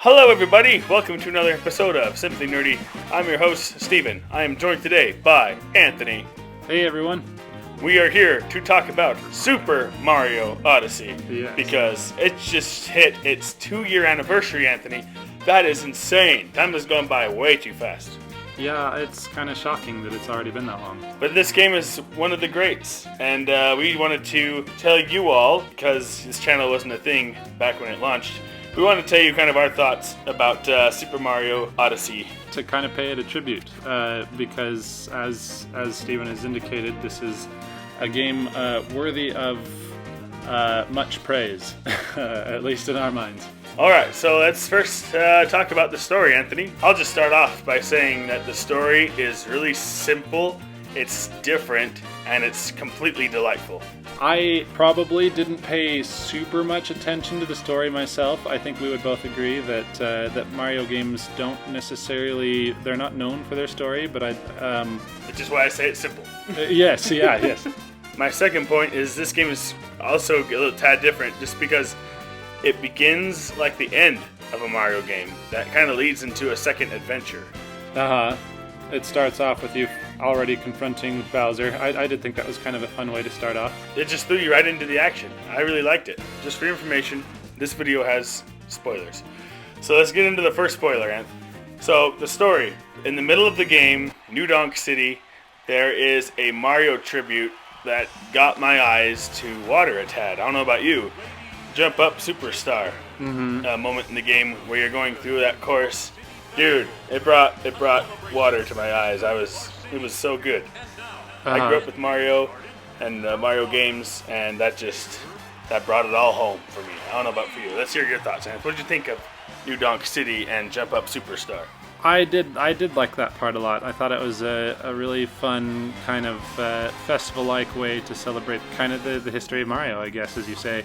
Hello everybody, welcome to another episode of Simply Nerdy. I'm your host, Steven. I am joined today by Anthony. Hey everyone. We are here to talk about Super Mario Odyssey. Yes. Because it just hit its 2-year anniversary, Anthony. That is insane. Time has gone by way too fast. Yeah, it's kind of shocking that it's already been that long. But this game is one of the greats, and we wanted to tell you all, because this channel wasn't a thing back when it launched, we want to tell you kind of our thoughts about Super Mario Odyssey. To kind of pay it a tribute, because as Steven has indicated, this is a game worthy of much praise, at least in our minds. Alright, so let's first talk about the story, Anthony. I'll just start off by saying that the story is really simple, it's different, and it's completely delightful. I probably didn't pay super much attention to the story myself. I think we would both agree that that Mario games don't necessarily, they're not known for their story, but Which is why I say it's simple. Yes. My second point is this game is also a little tad different just because it begins like the end of a Mario game that kind of leads into a second adventure. It starts off with you already confronting Bowser. I did think that was kind of a fun way to start off. It just threw you right into the action. I really liked it. Just for your information, this video has spoilers. So let's get into the first spoiler, Ant. So the story. In the middle of the game, New Donk City, there is a Mario tribute that got my eyes to water a tad. I don't know about you. Jump Up Superstar moment in the game where you're going through that course. Dude, it brought water to my eyes. It was so good. I grew up with Mario and Mario games, and that brought it all home for me. I don't know about for you. Let's hear your thoughts, Ant. What did you think of New Donk City and Jump Up Superstar? I did like that part a lot. I thought it was a really fun kind of festival-like way to celebrate kind of the history of Mario, I guess, as you say.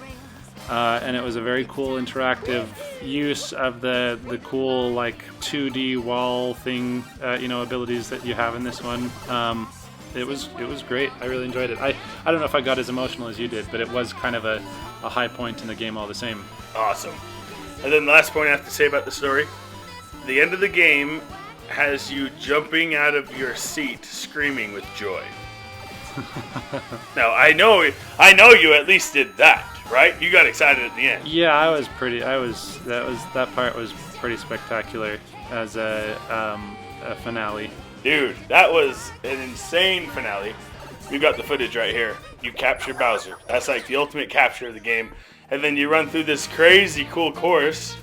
And it was a very cool interactive use of the cool like 2D wall thing, abilities that you have in this one. It was great. I really enjoyed it. I don't know if I got as emotional as you did, but it was kind of a high point in the game all the same. Awesome. And then the last point I have to say about the story, the end of the game has you jumping out of your seat that with joy. Now, I know you at least did that, right? You got excited at the end. Yeah, that part was pretty spectacular as a finale. Dude, that was an insane finale. We got the footage right here. You capture Bowser. That's like the ultimate capture of the game. And then you run through this crazy cool course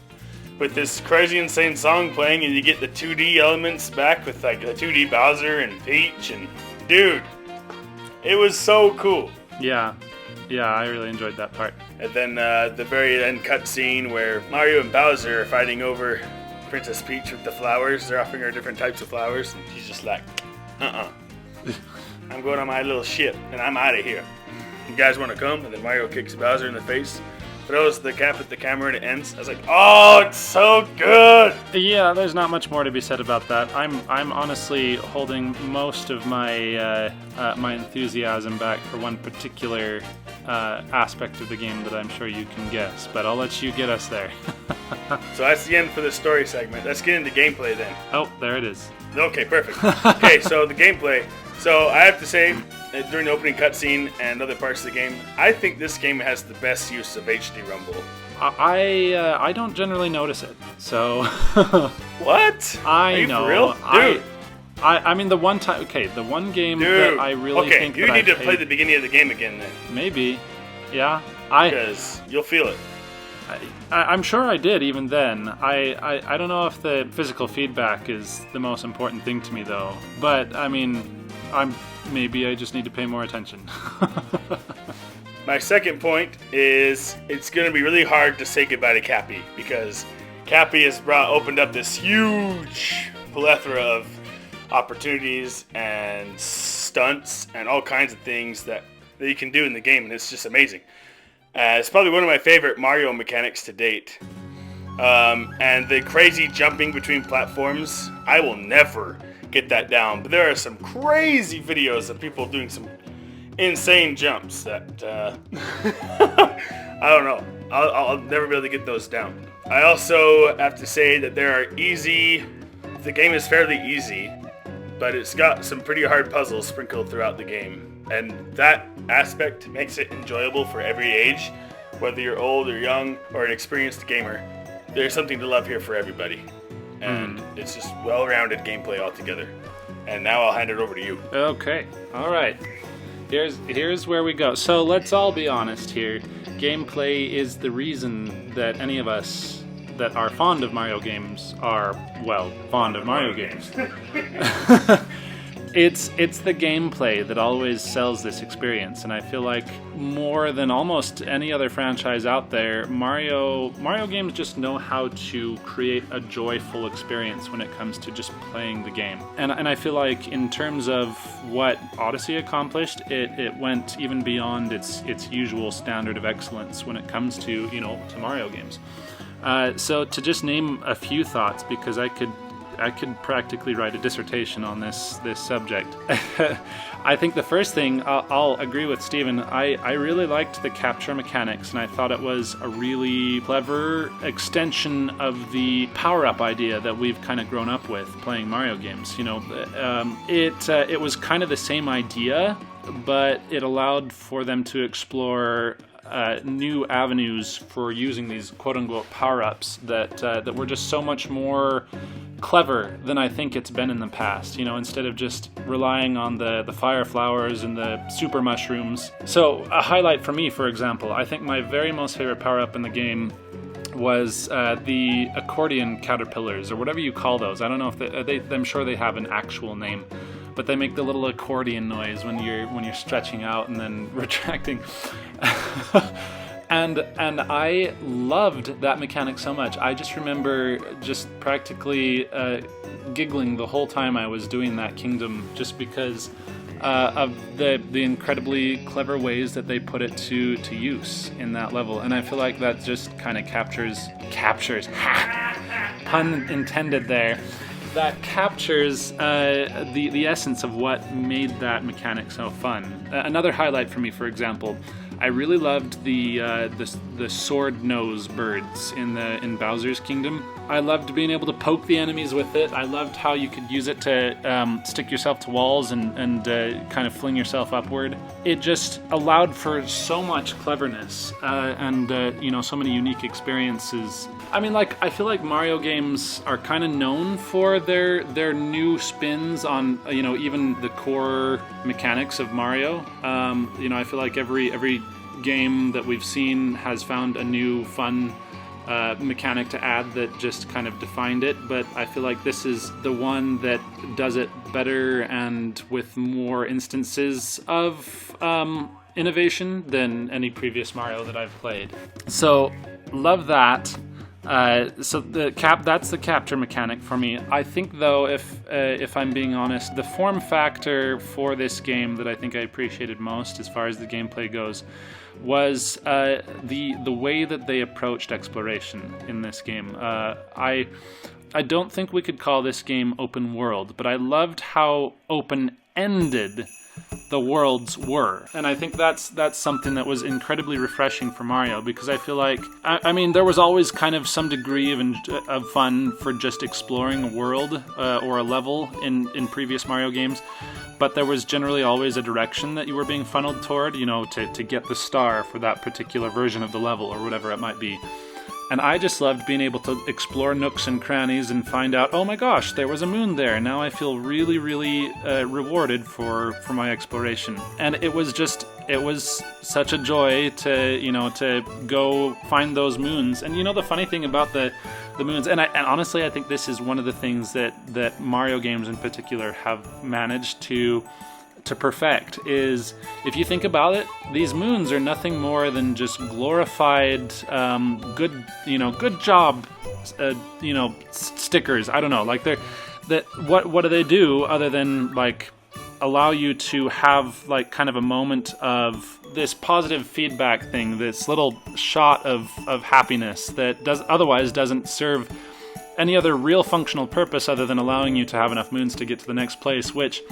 with this crazy insane song playing, and you get the 2D elements back with like the 2D Bowser and Peach, and dude, it was so cool. Yeah, I really enjoyed that part. And then the very end cutscene where Mario and Bowser are fighting over Princess Peach with the flowers. They're offering her different types of flowers, and she's just like, I'm going on my little ship, and I'm out of here. You guys want to come? And then Mario kicks Bowser in the face, throws the cap at the camera, and it ends. I was like, oh, it's so good! Yeah, there's not much more to be said about that. I'm honestly holding most of my my enthusiasm back for one particular aspect of the game that I'm sure you can guess, but I'll let you get us there. So that's the end for the story segment. Let's get into gameplay then. Oh, there it is. Okay, perfect. Okay, so the gameplay. So I have to say, during the opening cutscene and other parts of the game, I think this game has the best use of HD Rumble. I don't generally notice it, so... What? I Are you know. For real? Dude. I mean, the one time... Okay, the one game that I really think you need to play the beginning of the game again then. Maybe. Yeah. Because you'll feel it. I'm sure I did even then. I don't know if the physical feedback is the most important thing to me, though. But, I mean... Maybe I just need to pay more attention. My second point is it's going to be really hard to say goodbye to Cappy because Cappy has opened up this huge plethora of opportunities and stunts and all kinds of things that you can do in the game, and it's just amazing. It's probably one of my favorite Mario mechanics to date. And the crazy jumping between platforms, I will never get that down, but there are some crazy videos of people doing some insane jumps that I don't know. I'll never be able to get those down. I also have to say that the game is fairly easy, but it's got some pretty hard puzzles sprinkled throughout the game. And that aspect makes it enjoyable for every age, whether you're old or young or an experienced gamer. There's something to love here for everybody. And it's just well-rounded gameplay altogether. And now I'll hand it over to you. Okay, all right. Here's where we go. So let's all be honest here. Gameplay is the reason that any of us that are fond of Mario games are, well, fond of Mario games. It's the gameplay that always sells this experience, and I feel like more than almost any other franchise out there, Mario games just know how to create a joyful experience when it comes to just playing the game. And I feel like in terms of what Odyssey accomplished, it went even beyond its usual standard of excellence when it comes to to Mario games. So to just name a few thoughts, because I could practically write a dissertation on this subject. I think the first thing, I'll agree with Steven, I really liked the capture mechanics, and I thought it was a really clever extension of the power-up idea that we've kind of grown up with playing Mario games. It was kind of the same idea, but it allowed for them to explore new avenues for using these quote-unquote power-ups that were just so much more clever than I think it's been in the past, instead of just relying on the fire flowers and the super mushrooms. So a highlight for me, for example, I think my very most favorite power-up in the game was the accordion caterpillars, or whatever you call those. I don't know if I'm sure they have an actual name, but they make the little accordion noise when you're stretching out and then retracting. And I loved that mechanic so much. I just remember just practically giggling the whole time I was doing that kingdom, just because of the incredibly clever ways that they put it to use in that level. And I feel like that just kind of captures, pun intended there, that captures the essence of what made that mechanic so fun. Another highlight for me, for example, I really loved the sword nose birds in Bowser's Kingdom. I loved being able to poke the enemies with it. I loved how you could use it to stick yourself to walls and kind of fling yourself upward. It just allowed for so much cleverness and so many unique experiences. I mean, I feel like Mario games are kind of known for their new spins on even the core mechanics of Mario. I feel like every game that we've seen has found a new fun mechanic to add that just kind of defined it, but I feel like this is the one that does it better and with more instances of innovation than any previous Mario that I've played. So love that. So that's the capture mechanic for me. I think though, if I'm being honest, the form factor for this game that I think I appreciated most as far as the gameplay goes was the way that they approached exploration in this game. I don't think we could call this game open world, but I loved how open-ended the worlds were, and I think that's something that was incredibly refreshing for Mario, because I feel like I mean there was always kind of some degree of fun for just exploring a world or a level in previous Mario games, but there was generally always a direction that you were being funneled toward, to get the star for that particular version of the level or whatever it might be. And I just loved being able to explore nooks and crannies and find out, oh my gosh, there was a moon there. Now I feel really, really rewarded for my exploration. And it was such a joy to go find those moons. And the funny thing about the moons, and honestly I think this is one of the things that Mario games in particular have managed to perfect, is if you think about it, these moons are nothing more than just glorified good job stickers. I don't know, what do they do other than allow you to have kind of a moment of this positive feedback thing, this little shot of happiness that otherwise doesn't serve any other real functional purpose other than allowing you to have enough moons to get to the next place, which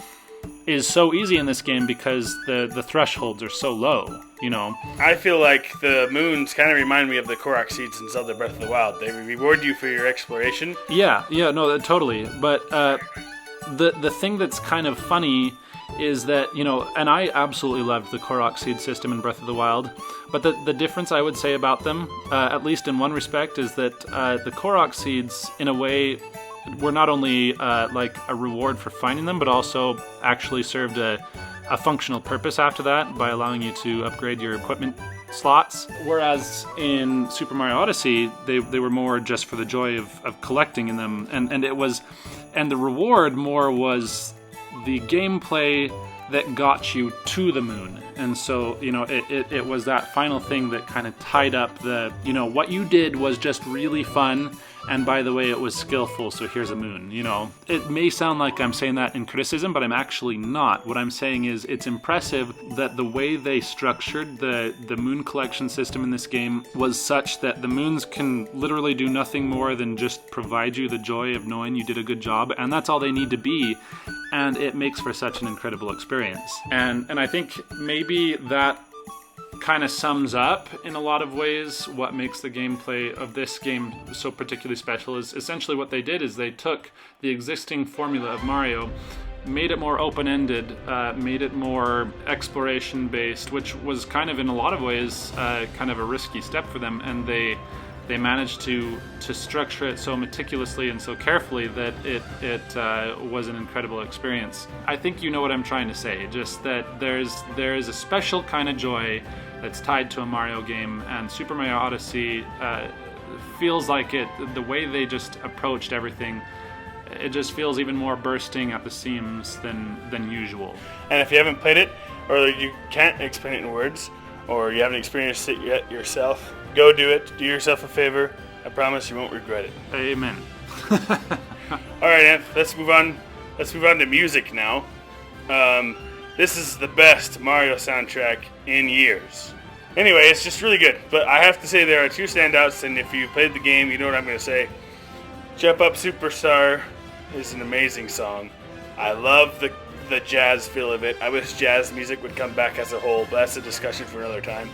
is so easy in this game because the thresholds are so low, you know. I feel like the moons kind of remind me of the Korok seeds in Zelda Breath of the Wild. They reward you for your exploration. Yeah, no, totally. But the thing that's kind of funny is that, you know, and I absolutely loved the Korok seed system in Breath of the Wild, but the difference I would say about them, at least in one respect, is that the Korok seeds, in a way, were not only like a reward for finding them, but also actually served a functional purpose after that by allowing you to upgrade your equipment slots. Whereas in Super Mario Odyssey, they were more just for the joy of collecting in them, and the reward more was the gameplay that got you to the moon. And so, you know, it was that final thing that kind of tied up the, you know, what you did was just really fun, and by the way, it was skillful, so here's a moon, you know. It may sound like I'm saying that in criticism, but I'm actually not. What I'm saying is it's impressive that the way they structured the moon collection system in this game was such that the moons can literally do nothing more than just provide you the joy of knowing you did a good job, and that's all they need to be, and it makes for such an incredible experience. And I think maybe that kind of sums up in a lot of ways what makes the gameplay of this game so particularly special. Is essentially what they did is they took the existing formula of Mario, made it more open-ended, made it more exploration-based, which was kind of in a lot of ways kind of a risky step for them, and they managed to structure it so meticulously and so carefully that it was an incredible experience. I think you know what I'm trying to say, just that there is a special kind of joy that's tied to a Mario game, and Super Mario Odyssey feels like it, the way they just approached everything, it just feels even more bursting at the seams than usual. And if you haven't played it, or you can't explain it in words, or you haven't experienced it yet yourself, go do it. Do yourself a favor. I promise you won't regret it. Amen. All right, Anth, let's move on. Let's move on to music now. This is the best Mario soundtrack in years. Anyway, it's just really good. But I have to say there are two standouts, and if you played the game, you know what I'm going to say. Jump Up Superstar is an amazing song. I love the jazz feel of it. I wish jazz music would come back as a whole, but that's a discussion for another time.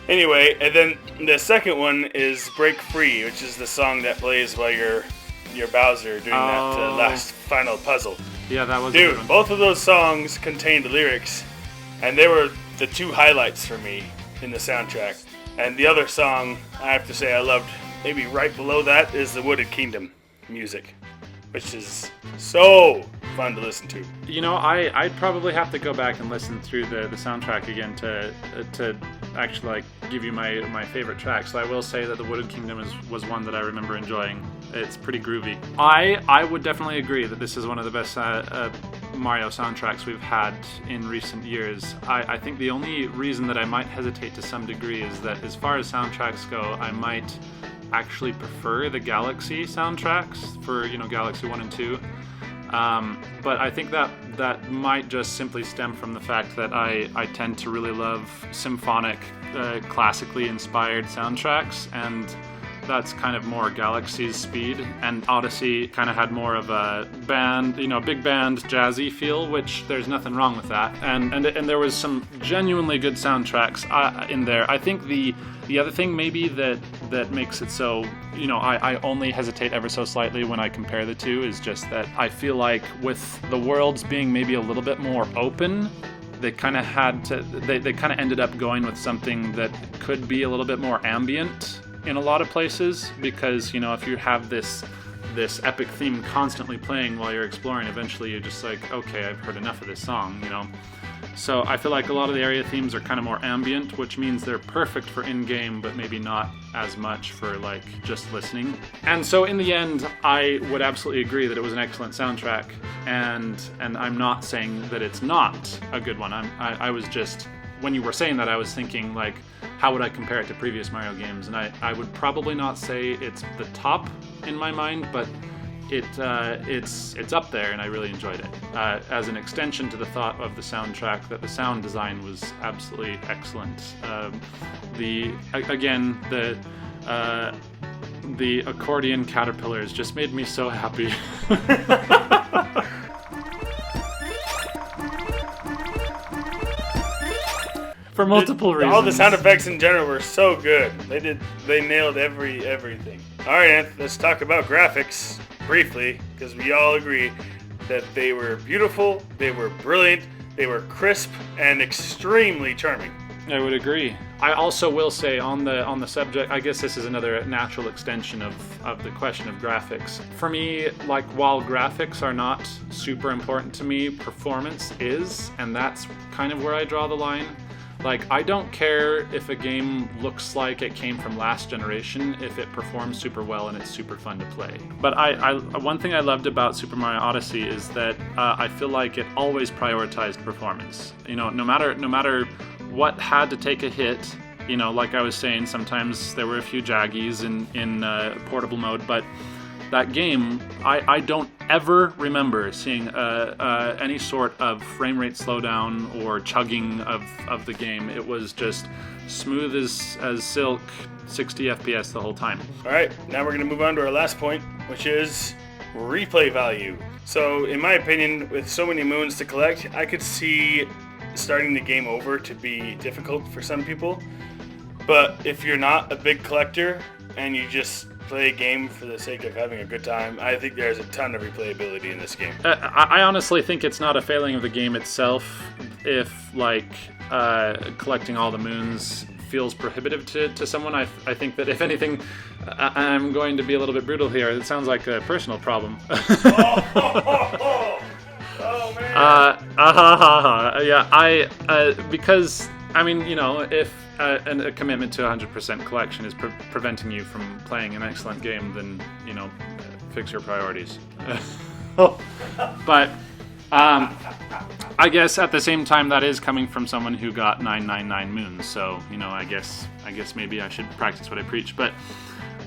Anyway, and then the second one is Break Free, which is the song that plays while you're Bowser doing that last final puzzle. Yeah, that was a Dude, good one. both of those songs contained lyrics, and they were the two highlights for me in the soundtrack. And the other song, I have to say I loved, maybe right below that, is the Wooded Kingdom music, which is so fun to listen to. You know, I'd probably have to go back and listen through the soundtrack again to actually like give you my favorite tracks. So I will say that the Wooded Kingdom was one that I remember enjoying. It's pretty groovy. I would definitely agree that this is one of the best Mario soundtracks we've had in recent years. I think the only reason that I might hesitate to some degree is that as far as soundtracks go, I might actually prefer the Galaxy soundtracks for, you know, Galaxy 1 and 2. But I think that might just simply stem from the fact that I tend to really love symphonic, classically inspired soundtracks, and that's kind of more Galaxy's speed, and Odyssey kind of had more of a band, you know, big band, jazzy feel, which there's nothing wrong with that. And there was some genuinely good soundtracks in there. I think the other thing maybe that makes it so, you know, I only hesitate ever so slightly when I compare the two is just that I feel like with the worlds being maybe a little bit more open, they kind of had to, they kind of ended up going with something that could be a little bit more ambient in a lot of places, because, you know, if you have this epic theme constantly playing while you're exploring, eventually you're just like, okay, I've heard enough of this song, you know. So I feel like a lot of the area themes are kind of more ambient, which means they're perfect for in-game, but maybe not as much for like just listening. And so in the end, I would absolutely agree that it was an excellent soundtrack, and I'm not saying that it's not a good one. I was just, when you were saying that, I was thinking like, how would I compare it to previous Mario games? And I would probably not say it's the top in my mind, but it's up there, and I really enjoyed it. As an extension to the thought of the soundtrack, that the sound design was absolutely excellent. The accordion caterpillars just made me so happy. for multiple reasons. All the sound effects in general were so good. They nailed everything. All right, Anth, let's talk about graphics briefly, because we all agree that they were beautiful, they were brilliant, they were crisp, and extremely charming. I would agree. I also will say on the subject, I guess this is another natural extension of the question of graphics. For me, like, while graphics are not super important to me, performance is, and that's kind of where I draw the line. Like, I don't care if a game looks like it came from last generation if it performs super well and it's super fun to play. But one thing I loved about Super Mario Odyssey is that I feel like it always prioritized performance. You know, no matter what had to take a hit, you know, like I was saying, sometimes there were a few jaggies in portable mode, but that game, I don't ever remember seeing any sort of frame rate slowdown or chugging of the game. It was just smooth as silk, 60 FPS the whole time. All right, now we're going to move on to our last point, which is replay value. So, in my opinion, with so many moons to collect, I could see starting the game over to be difficult for some people. But if you're not a big collector and you just play a game for the sake of having a good time, I think there's a ton of replayability in this game. I honestly think it's not a failing of the game itself if, like, collecting all the moons feels prohibitive to someone. I think that, if anything, I'm going to be a little bit brutal here. It sounds like a personal problem. Oh, man. Yeah, because, I mean, you know, if a commitment to 100% collection is preventing you from playing an excellent game, then, you know, fix your priorities. But I guess at the same time, that is coming from someone who got 999 moons. So, you know, I guess maybe I should practice what I preach. But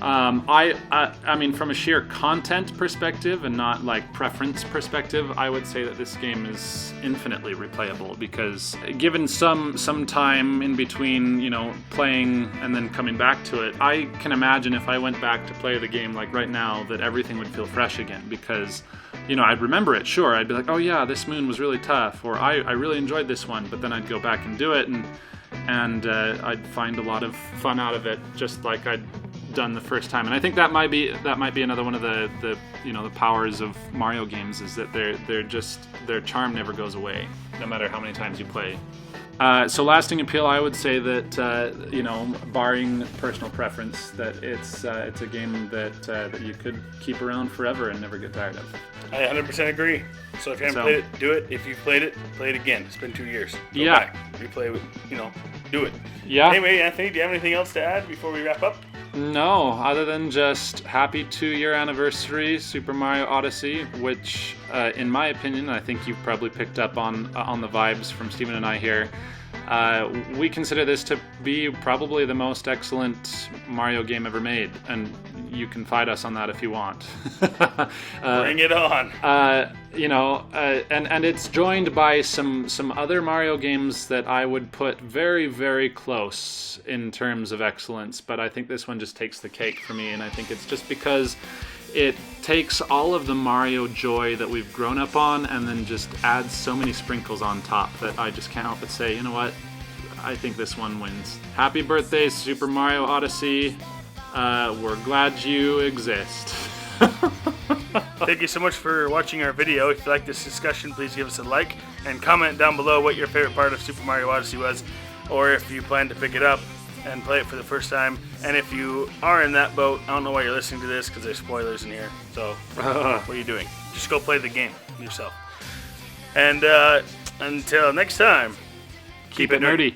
I mean, from a sheer content perspective and not like preference perspective, I would say that this game is infinitely replayable, because given some time in between, you know, playing and then coming back to it, I can imagine if I went back to play the game like right now, that everything would feel fresh again, because, you know, I'd remember it, sure, I'd be like, oh yeah, this moon was really tough, or I really enjoyed this one, but then I'd go back and do it, and I'd find a lot of fun out of it, just like I'd done the first time. And I think that might be another one of the you know, the powers of Mario games, is that their charm never goes away, no matter how many times you play. So lasting appeal, I would say that you know, barring personal preference, that it's a game that you could keep around forever and never get tired of. I 100% agree. So if you haven't played it, do it. If you've played it, play it again. It's been 2 years. Go back, replay it, you know, do it. Yeah. Anyway, Anthony, do you have anything else to add before we wrap up? No, other than just happy 2-year anniversary, Super Mario Odyssey, which, in my opinion, I think you've probably picked up on the vibes from Steven and I here. We consider this to be probably the most excellent Mario game ever made, and you can fight us on that if you want. Bring it on. You know, and it's joined by some other Mario games that I would put very, very close in terms of excellence, but I think this one just takes the cake for me, and I think it's just because it takes all of the Mario joy that we've grown up on and then just adds so many sprinkles on top that I just can't help but say, you know what, I think this one wins. Happy birthday, Super Mario Odyssey. We're glad you exist. Thank you so much for watching our video. If you like this discussion, please give us a like and comment down below what your favorite part of Super Mario Odyssey was, or if you plan to pick it up and play it for the first time. And if you are in that boat, I don't know why you're listening to this, because there's spoilers in here. So what are you doing? Just go play the game yourself. And until next time, Keep it nerdy.